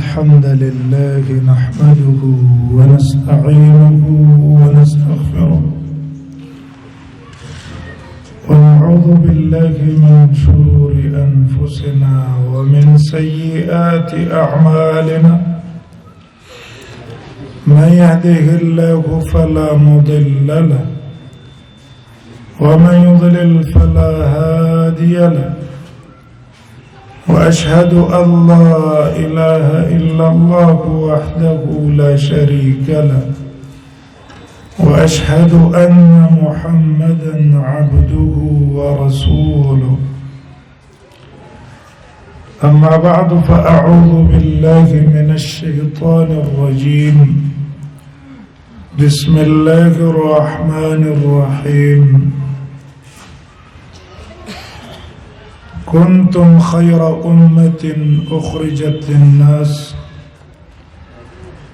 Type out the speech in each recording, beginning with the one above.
الحمد لله نحمده ونستعينه ونستغفره ونعوذ بالله من شرور أنفسنا ومن سيئات أعمالنا من يهده الله فلا مضل له ومن يضلل فلا هادي له وأشهد أن لا إله إلا الله وحده لا شريك له وأشهد أن محمدا عبده ورسوله أما بعد فأعوذ بالله من الشيطان الرجيم بسم الله الرحمن الرحيم كنتم خير أمة أخرجت للناس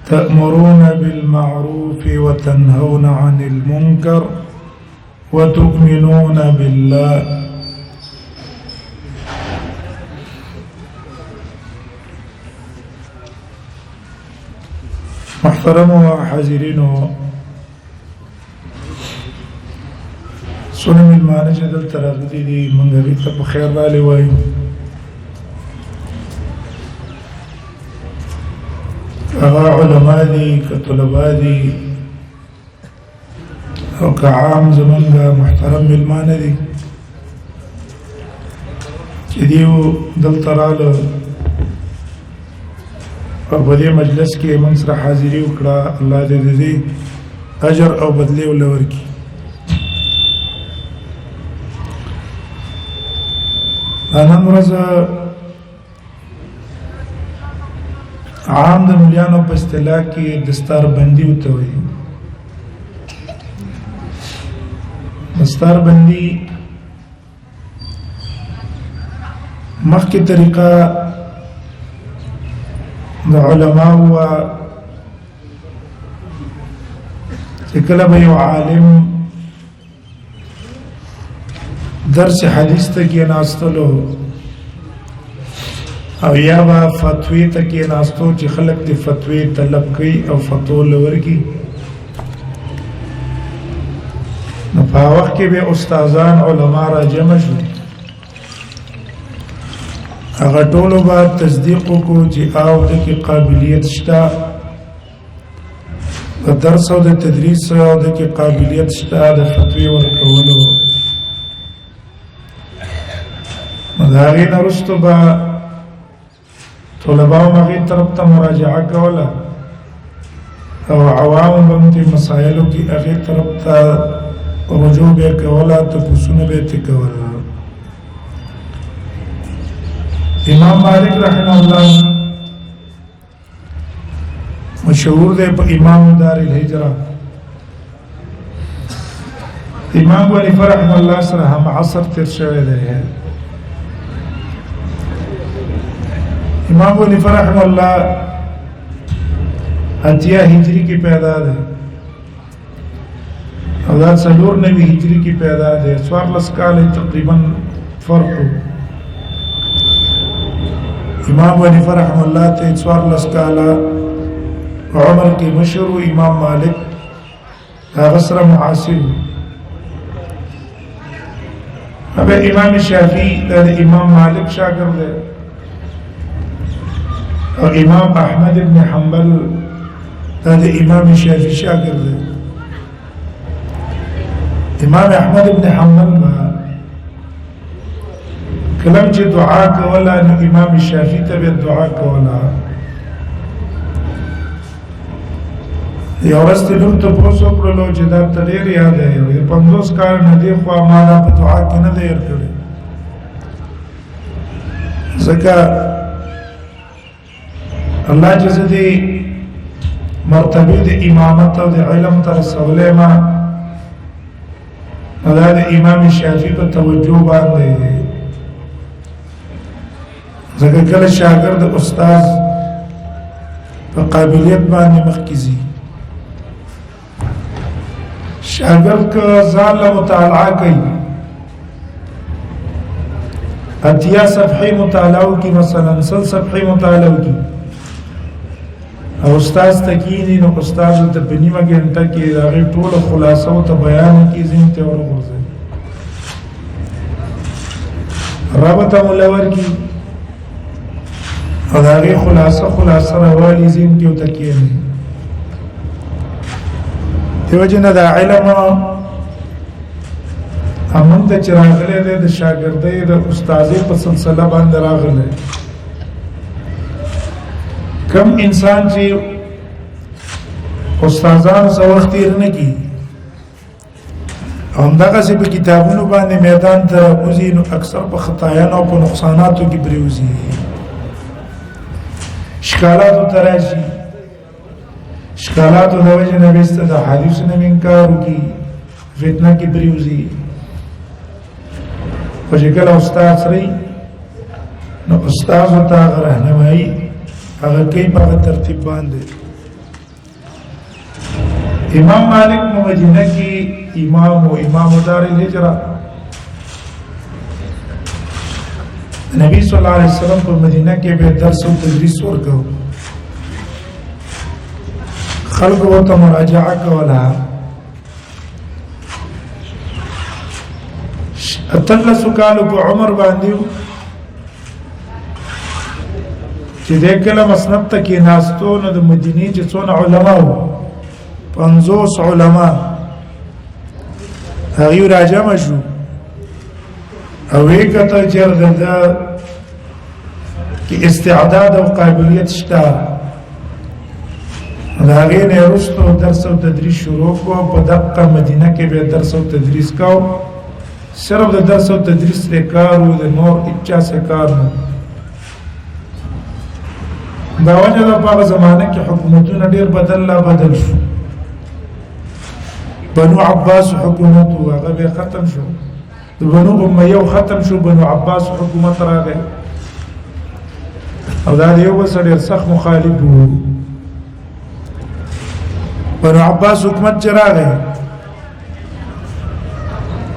تأمرون بالمعروف وتنهون عن المنكر وتؤمنون بالله محترم وحاضرين سنم المانجة دل تراغدي دي منغوی تب خیر رالی وایو اغا علماء دی کطلباء دی او کعام زمانگا محترم بالمانه دی چی دیو دل ترالو او بدی مجلس کے منصر حاضری اکڑا اللہ دے دی اجر او بدلی و لور کی نن ورځ عام د مليانو په اصطلاح کې دستار بندي وته وي دستار بندي مخکې طریقه د علماء و چې کله به یو عالم درس حدیث ته کې ناستلو او یا با فتوی ته کې ناستو چې خلق دې فتوی طلب کوي او فتوا لوري نو په وخت کې به استادان علما را جمع شو هغه ټول به تصدیق کو چې او د قابلیت شته د درس او د تدریس او د قابلیت شته د فتوی ورکولو مداغین رستو با طلباو مغی طرف تا مراجعه کولا او عوام بمتی مسائلو کی اغی طرف تا رجوع بے کولا تپسون بیتی کولا امام مالک رحمه اللہ مشہور دے پا امام دار الحجرہ امام ونیف رحمه اللہ سر ہم عصر تر شوئے دے ہیں امام ابو حنیفہ رحمہ اللہ اتیا ہجری کی پیدا ہے اولاد سلور نبی ہجری کی پیدا ہے سوار لسکال تقریباً فرق امام ابو حنیفہ رحمہ اللہ تے سوار لسکال عمر کی مشہور امام مالک غسر معاصر اب امام شافعی امام مالک شاگرد ہے اور امام احمد ابن حنبل هذا امام شافعی شاگرد ہے امام احمد ابن حنبل کلم چې دعا کولا نو امام شافعی ته دعا کولا یو ورځ ته نور ته پوسو کړلو چې دا ته ډېر یاد دی 50 کال نه دی خو ما په دعا کې نه دی ورکړی ځکه اللہ جزا دی مرتبی دی امامت و دی علم ترسولے ما مدار امام شافعی پر توجہ باندے ذکر کل شاگرد استاذ پر قابلیت باندے مخکزی شاگرد کا ظال مطالعہ کئی اتیا صفحی مطالعہ کی مثلا سل صفحی مطالعہ کی او استاد تکینی نو استاد ته په نیمه غنټه کې هغه ټول خلاصو ته بیان کی زین ته ورغورځي رابطه مولور کی او هغه خلاصه راوالي زین کې تکینی دیو جن دا علم امون ته چراغله د شاګردۍ د استادې په سلسله باندې راغله کم انسان چې استادان سو وخت یې نه کی همدغه چې په کتابونو باندې میدان ته راوځي نو اکثر په خطایانو او په نقصاناتو کې بریوزي شکالاتو تراشي شکالاتو د وجه نبی ست د حدیث نه انکار کی فتنه کې بریوزي او چې کله استاد سره نو استاد ته راهنمایي هغه کوي په ترتیب باندې امام مالک مدینه کې امام دار الهجره نبی صلی الله علیه وسلم په مدینه کې به درس او تدریس ورکاو خلق ورته مراجعه کوله اتلس کالو په عمر باندې چې د کله مسند ته کې ناستو نو د مدینه چې څونه علما وو 50 علما هغه راجم شو او وکړه چې د کې استعداد او قابلیت شته هغه نه ورستو درس او تدریس شروع کو په دقه مدینه کې به درس او تدریس کو صرف د درس او تدریس کار او د نور اچا سے کار نه دا وجه د په زمانه کې حکومتونه ډیر بدل شو بنو عباس حکومت هغه به ختم شو بنو امیه ختم شو بنو عباس حکومت راغی او دا یو وسړی سخت مخالف وو بنو عباس حکومت چراغی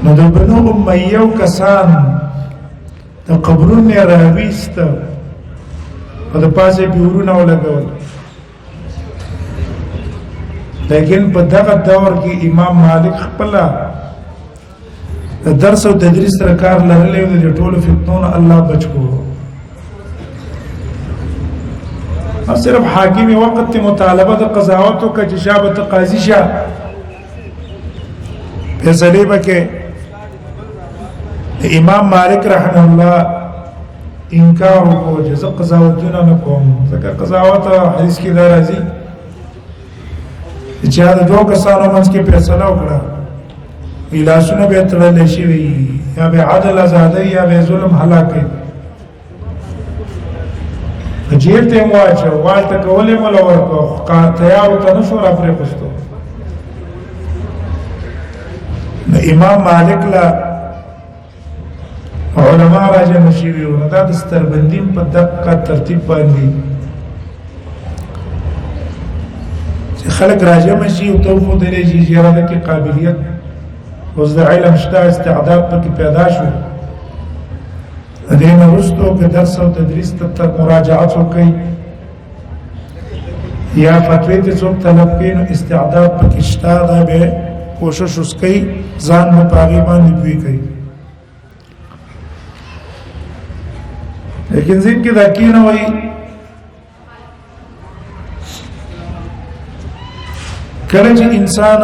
نو د بنو امیه کسان د قبرونه راويست او د پاسه پیورونه ولګول لیکن په دغه دور کې امام مالک خپل درس او تدریس سره کار لرلې د ټولو فتنو الله بچو صرف حاکم وقت مطالبه د قضاوت او کجشابه قاضي شه فیصله وکړي امام مالک رحمه الله انکار کو جزا قضاوتونه نه کوم ځکه قضاوت حدیث کې دا راځي چې دا دوه کسانو منځ کې فیصله وکړه الاسونه به تړل شي یا به عدل آزادۍ یا به ظلم هلاکت جیل ته واچو والته کولې مل ورکو تیار ته نشو را پرې پښتو امام مالک لا علماء راجع مشيوي او دا د ستربندیم په دقه ترتیب باندې چې خلک راجع مشي او توفو درې چې راځي کې قابلیت اوس د علم شته استعداد پکې پیدا شو دین ورستو په درس او تدریس ته مراجعات وکي یا فتوی ته څوک طلب کین استعداد پکې شته دا به کوشش وکي ځان په پاغي باندې پوي کوي لیکن ځین کې دا کینه وای کله چې انسان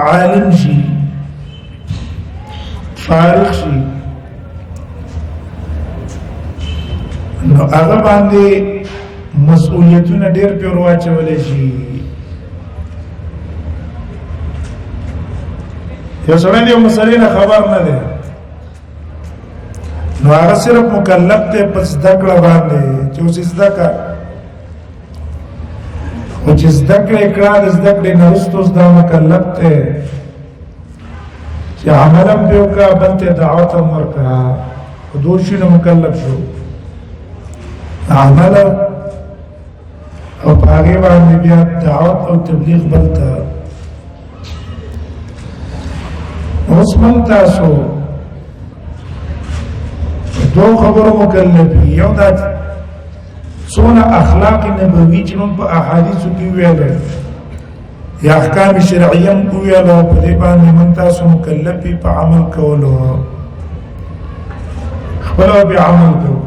عالم شي فارغ شي نو هغه باندې مسؤلیتونه ډېر پیور واچولې شي یو سره دی مسلې نه خبر نه دی نو هغه صرف مکلف ته پس دکړه باندې چې اوس زدکا او چې زدکړه کړه د زدکړې نه وروسته دا مکلف ته چې عملم دیو کا بنته دعوت امر کا دوشي نه مکلف شو عمل او هغه باندې بیا دعوت او تبلیغ بلته اوس من تاسو دو خبرو مکلفی یو دا سونا اخلاق نبوي چې موږ په احادیثو کې ویل یا احکام شرعیه موږ ویل په دې باندې موږ تاسو مکلف په عمل کولو خپل به عمل کوو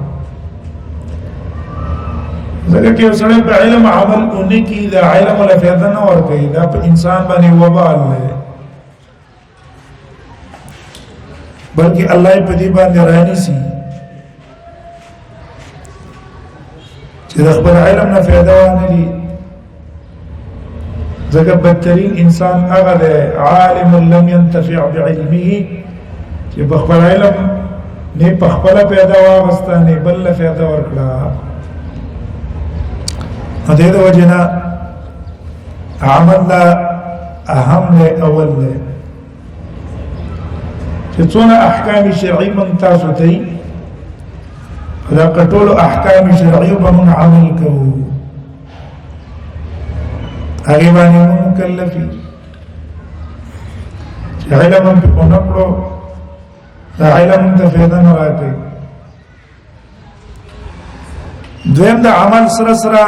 ځکه چې سره په علم عمل کوي کې دا علم ولا فائدہ نه ورکوي دا په انسان باندې وبال دی بلکې الله په دې باندې رانی سي چې د خپل علم نه فائدہ ونه لري ځکه بدترین انسان هغه دی عالم لم ينتفع بعلمه چې په خپل علم نه په خپل پیدا واغسته نه بل فائدہ ورکړه هذه د وجنا عمل لا اهم له اول له چې څونه احکام شرعي من تاسو ته دا کټول احکام شرعي به من عمل کوو هغه باندې مکلفي چې علم په پونکړو دا علم ته فائدہ نه راکړي دویم د عمل سره سره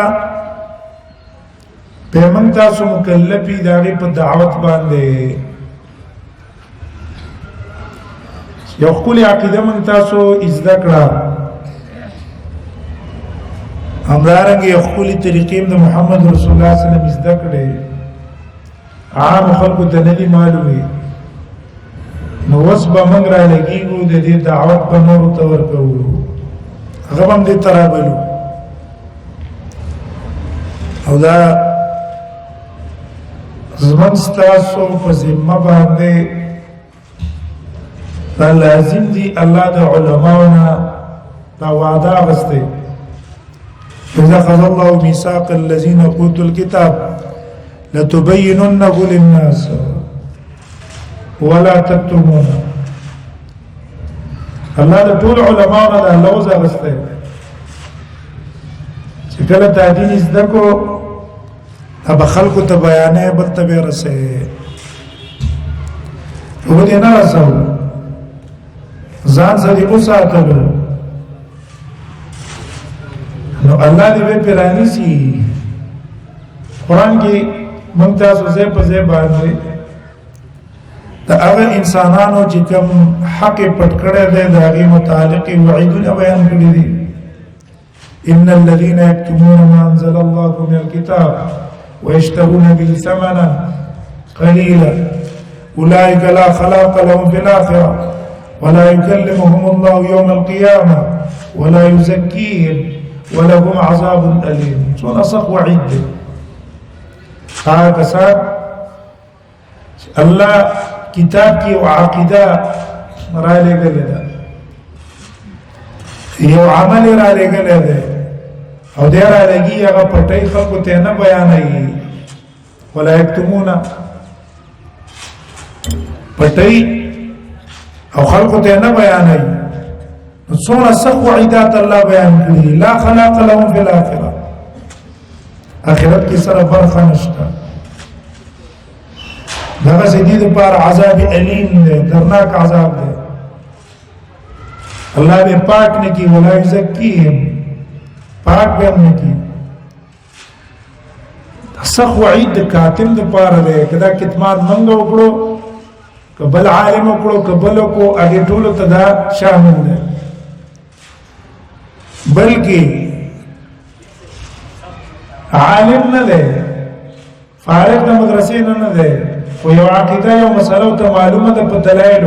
پیمن تاسو مکلفی داغی پا دعوت بانده یو خپل عقیده من تاسو ازدکڑا همدارنگی یو خپل طریقیم دا محمد رسول اللہ صلی اللہ علیہ وسلم ازدکڑے عام خلقو تنلی معلومی نوز با منگ را لگیگو دا دی دعوت با نورو تورکو غبم دی ترابلو او دا زمن ستاسو په ذمه باندې دا لازم دي الله د علماونا دا وعده غسته اذا اخذ الله ميثاق الذين اوتوا الكتاب لتبيننه للناس ولا تكتمونه الله د ټول علماونا دا لوز غسته چې کله تعدین زدکو اب خلقو ته بیانې بل ته به رسې و دې نه رسو ځان سره یې ساتلو نو الله دې به پیرانی سي قران کې موږ تاسو زه په زه باندې دا هغه انسانانو چې کوم حق پټ کړی دی د هغه متعلق وعیدونه بیان کړی دي ان الذين يكتمون ما انزل الله من الكتاب ويشترون به ثمنا قليلا أولئك لا خلاق لهم في الآخرة ولا يكلمهم الله يوم القيامة ولا يزكيهم ولهم عذاب أليم سوى نصق وعيد هكذا الله كتابك وعقيدة رالي قلدا يو عمل رالي قلدا او دیر آلگی اگا پٹای خلقو تینا بیانائی ولا یکتمونا پٹای او خلقو تینا بیانائی سونا سخ وعیدات اللہ بیان کری لا خلاق لهم فی الاخرہ آخرت کی سر برخا نشتا دغا سیدید پار عذاب علیم دے درناک عذاب دے اللہ بے پاک نکی ولا یزکیہم پاک بیان کی سخ وعید کاتم د پاره ده کدا کتمان منګ وکړو کبل عالم وکړو کبل کو اگے ټول ته دا شامل ده بلکې عالم نه ده فارغ د مدرسې نه ده خو یو عقیده یو مسله ته معلومه ده په دلایل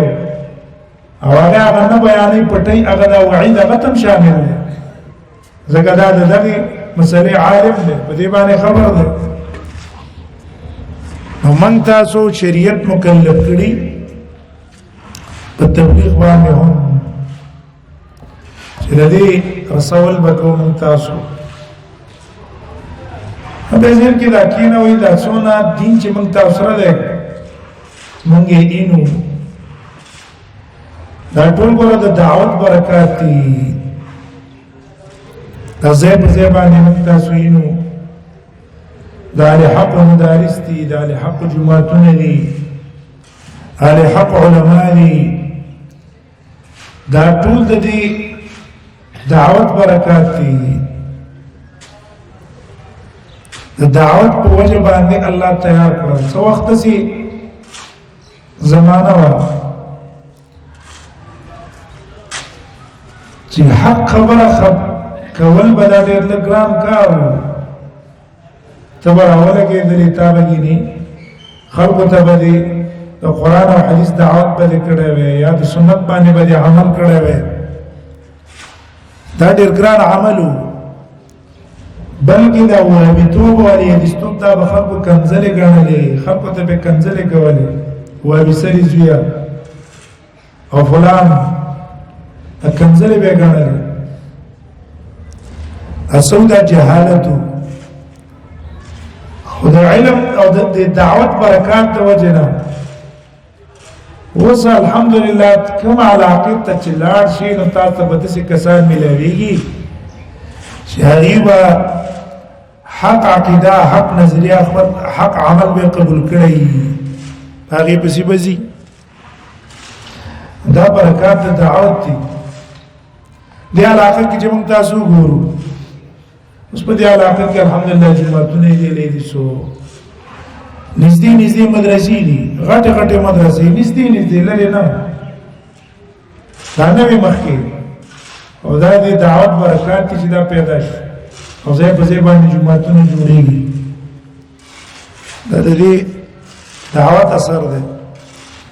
او هغه نه بیانې پټي هغه دا وعید هغه تم شامل ده زګه دا دغه مسلې عالم دی په دې باندې خبر ده ومن تاسو شریعت مکلف کړي په تبلیغ باندې هم چې د دې رسول بکو من تاسو په ځین کې دا کینه وي دا څونه دین چې من تاسو سره ده مونږ یې اینو دا ټول ګوره د دعوت برکات دي دا زیب زیبانی من تاسوینو دا علی حق مدارس دی دا علی حق جماعتون دی علی حق علماء دی دا طول دی دعوت برکات دی د دعوت په وجه باندې الله تیار کړ. څو وخت سي زمانہ وا چې حق خبره کول بلا ډېر لګرام کار تبر اوله کې د کتابګي نه خلق ته به د قران او حديث دعوت به کړه وي یا د سنت باندې به عمل کړه وي. دا ډېر ګران عملو بلکې دا وهابيتوب والی حدیثتوب دا به خلقو کنځلې ګڼلې خلقو ته به کنځلې کولې وهابي سری زویا او فلان کنځلې به ګڼلې. اصل دا جهالتو خو د علم او د دعوت برکات د وجنه اوس الحمدلله کوم علاقه ته چې لاړ شي نو تاسو به داسې کسان ملاويږي چې هغه حق عقیده حق نظریه حق عمل به قبول کړي هغه پسې بزي. دا برکات د دعوت دي. دی علاقه کې چې موږ تاسو ګورو اوس په دې علاقه کې الحمدلله جمعتونه دي سو نږدې مدرسې دي غټه مدرسې نږدې لري نه دا نوې مخکې او دا د دعوت برکات چې دا پیدا شي او ځای په ځای باندې جمعتونه جوړېږي. دا د دې دعوت اثر دی.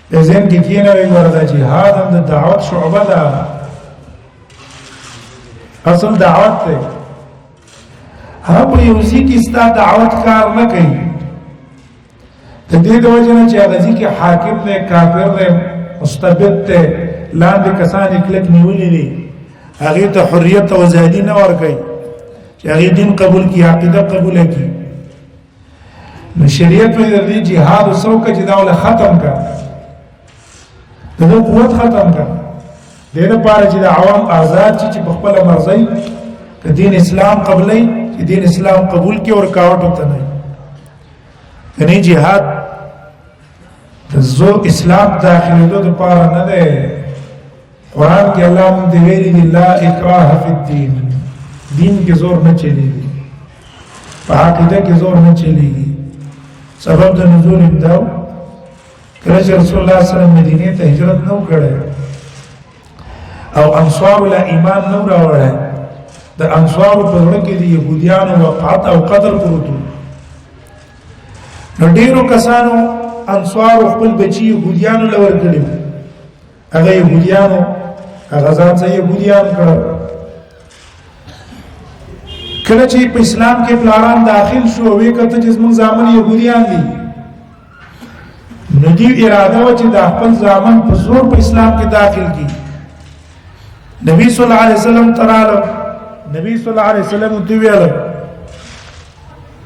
په ځین کې کېنه وي ورته جهاد هم د دعوت شعبه ده. اصل دعوت دی. هغه په یو ځای کې ستا دعوت کار نه کوي د دې د وجه نه چې هغه ځای کې حاکم دی کافر دی مستبد دی لاندې کسان کلک نیولي دي هغې ته حریت او ازادي نه ورکوي چې هغې دین قبول کړي عقیده قبوله کړي. نو شریعت وایي د دې جهاد څه وکړه چې دا ولې ختم کړه د ده قوت ختم کړه دې لپاره چې د عوام آزاد شي چې په خپله مرضۍ که دین اسلام قبلوي چې دین اسلام قبول کړي او رکاوټ ورته نه یعنی جهاد د زو اسلام داخلېدو دپاره نه دی. قرآن کې الله مونږ ته ویلي دي لا اکراه فی الدین دین کې زور نه چلیږي په عقیده کې زور نه چلیږي. سبب د نزول امداو کله چې رسول الله صلی الله علیه وسلم مدینې ته هجرت نو کړی او انصار له ایمان نو راوړی د انصار په زړه کې د یهودیانو وقعت او قدر پروت نو ډیرو کسانو انصار خپل بچي يهوديانو لور کړي هغه يهوديانو هغه ځان ځای يهوديان کړو. کله چې په اسلام کې پلاران داخل شو وی کته چې موږ ځامن يهوديان دي نو دی اراده و چې د خپل ځامن په زور په اسلام کې داخل کی. نبی صلی الله علیه وسلم تراله نبی صلی الله علیه وسلم دی ویل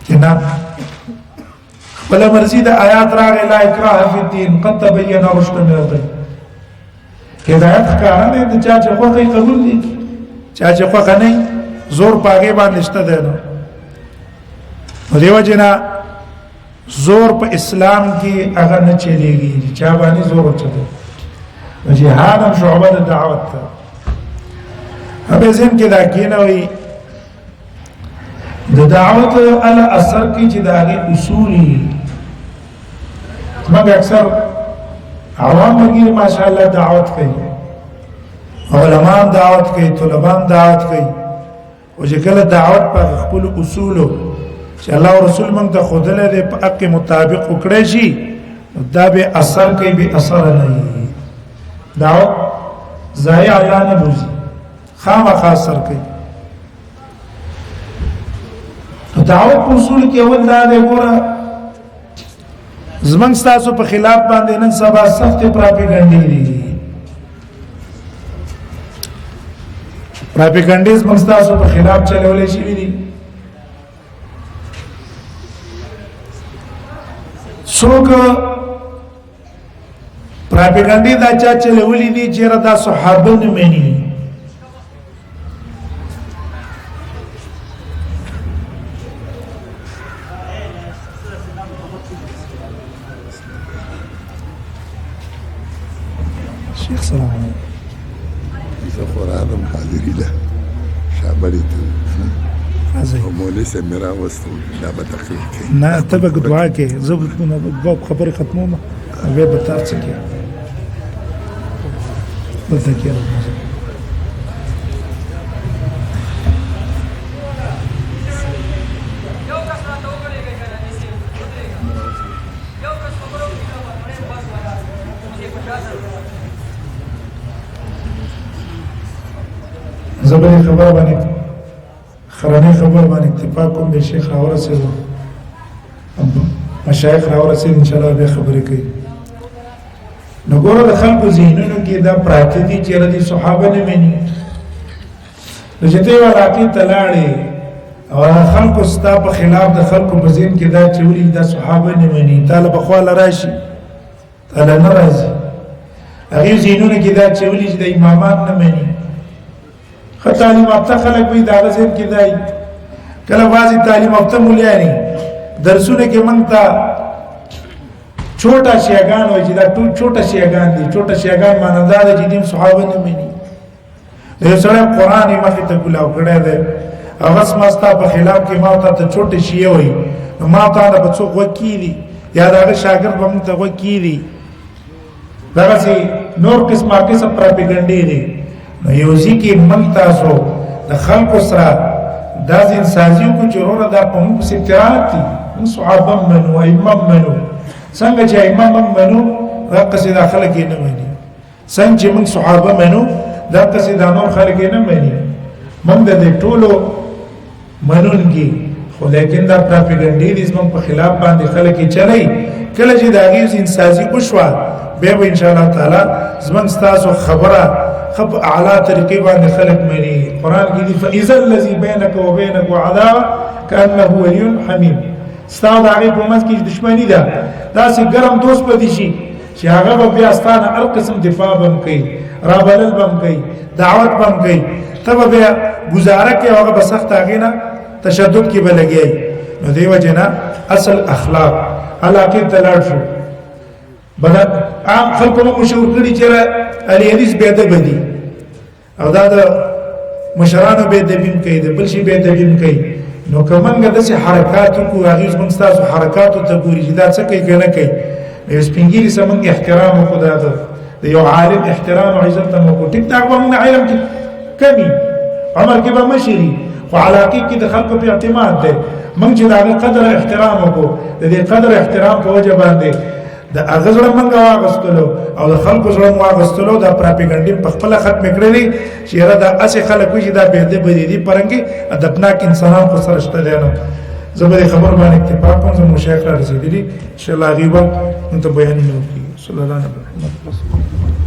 چې نه ولا مرزي د آیات راغی لا اکراه فی الدین قد تبین رشد من الغی. هدایت کار نه د چا چې خوخه قبول دي چا چې خوخه نه زور پاګې باندې شته ده نو دیو جنا زور په اسلام کې هغه نه چلیږي چا باندې زور چته. جهاد هم شعبه د دعوت ده. هغه ځین کې دا کېنوي د دعوت ال اثر کې چې دا غي اصولي موږ اکثر عوام وګړي ماشاءالله دعوت کوي علماء دعوت کوي طلباء دعوت کوي او چې کله دعوت په خپل اصولو چې الله او رسول موږ ته خودله دې په حق مطابق وکړي شي دا به اثر کوي به اثر نه وي. دعوت ضایع الله نه بوزي خامخا اثر کوي. دعوت په اصول کې اول دا دی ګوره زمنګ تاسو په خلاف باندې نن سبا سخت پراپګاندا دي پراپګاندا زمنګ تاسو په خلاف چلولې شي دي څوک پراپګاندا دا چا چلولې دي چې را د صحابه نه مېني السلام عليكم. إذا قرآن حاضري له شعبري حزين ومولس سے میرا وستو دا به تقریر کوي نه ته به دعا کې زه به خبرې ختموم بیا به تاسو څه کې دلته کې زبري خبر باندې خراني خبر باندې اتفاق کوم به شیخ راوړ سره مشایخ راوړ سره ان شاء الله به خبرې کوي نو ګوره د خلکو ذهنونو کې دا پراته دي چې ردي صحابه نه مني نو چې ته واقعي تلاړې او خلکو ستا په خلاف د خلکو په ذهن کې دا چې ولې دا صحابه نه مني طالب خپل راشي تعالی ناراضي هغه ذهنونو کې دا چې ولې د امامات نه مني خو تعلیم یافته خلک وي دا غزين کې دی کله وازي تعلیم یافته مولاني درسونه کې مونږ ته छोटा شیعگان وي چې دا ټول छोटा شیعگان دي छोटा شیعگان معنی دا چې دیم صحابه نه مني له سره قران یې مخې ته ګلاو کړی دی هغه سمستا په خلاف کې ما ته छोटे شیعه وي نو ما ته به څوک وکیلی یا دا شاګرد به مونږ ته وکیلی دا چې نور قسمه پروپاګاندا دي نو یو ځکه من تاسو د خلکو سره دا ځین سازیو کو چورونه دا په موږ سترات دي صحابه منو امام منو څنګه چې امام منو دا قصې د خلک نه مني څنګه چې موږ صحابه منو دا قصې د نور خلک نه مني موږ د ټولو منونکي خو لیکن دا پروپاګاندا دي زموږ په خلاف باندې خلک چلای کله چې دا غي ځین سازي وشوه به ان شاء الله تعالی زموږ تاسو خبره خب اعلى طریقې باندې خلق مني قران کې دي فاذا الذي بينك وبينه عداوه كانه ولي حميم ستاسو هغه په منځ کې دښمنی ده دا سي ګرم دوست پدې شي چې هغه بیا ستانه هر قسم دفاع بم کوي رابلل بم کوي دعوت بم کوي تبه بیا گزاره کوي هغه به سخت اغینا تشدد کې بلګي نو دیو جنا اصل اخلاق علاقه تلاړ شو بدا عام خلکو مشهور کړي چې علي حدیث به ادب دي او دا د مشرانو به ادب کوي د بل شي به ادب کوي نو کومنګ د سي حرکات کو هغه څنګه تاسو حرکات ته ګوري چې دا څه کوي کنه کوي یو سپینګری سمنګ احترام خدا ده د یو عالم احترام او عزت مو کو ټیک ټاک باندې علم کې کمی عمر کې به مشري خو علاقه کې د خلکو په اعتماد ده موږ چې دا قدر احترام کو د دې قدر احترام په وجه باندې د اغزړه منګه واغستلو او د خلکو زړه واغستلو د پروپاګاندا په خپل ختم کړلې چې را د اسې خلکو چې دا به دې بدې دي پرنګي ادبناک انسانان خو سره شته دي نو زبر خبر باندې اتفاق کوم مشایخ را رسیدلی ان شاء الله غیبه انت بیان نه کوي صلی الله علیه وسلم